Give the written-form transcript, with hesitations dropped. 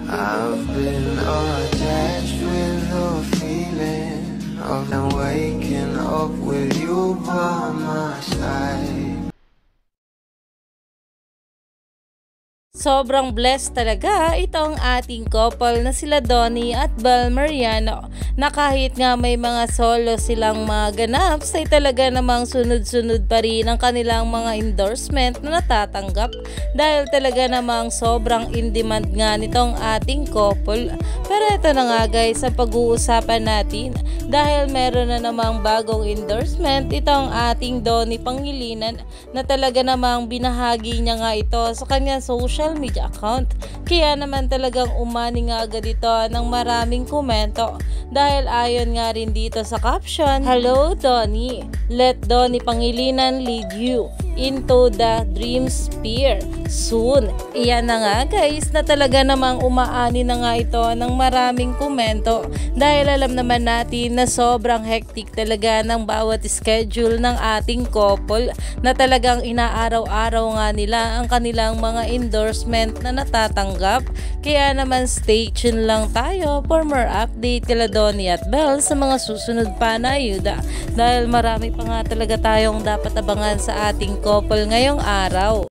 I've been attached with the feeling of waking up with you by my side. Sobrang blessed talaga itong ating couple na sila Donnie at Bel Mariano, na kahit nga may mga solo silang mga ganaps ay talaga namang sunod-sunod pa rin ang kanilang mga endorsement na natatanggap, dahil talaga namang sobrang in demand nga nitong ating couple. Pero ito na nga guys sa pag-uusapan natin, dahil meron na namang bagong endorsement itong ating Donnie Pangilinan, na talaga namang binahagi niya nga ito sa kanyang social media account. Kaya naman talagang umani nga agad ito ng maraming komento, dahil ayon nga rin dito sa caption, "Hello Donnie, let Donnie Pangilinan lead you into the dream sphere soon." Iyan na nga guys, na talaga namang umaani na nga ito ng maraming komento, dahil alam naman natin na sobrang hectic talaga ng bawat schedule ng ating couple, na talagang inaaraw-araw nga nila ang kanilang mga endorsement na natatanggap. Kaya naman stay tuned lang tayo for more update kila Donnie at Bel sa mga susunod pa na ayuda, dahil marami pa nga talaga tayong dapat abangan sa ating couple ngayong araw.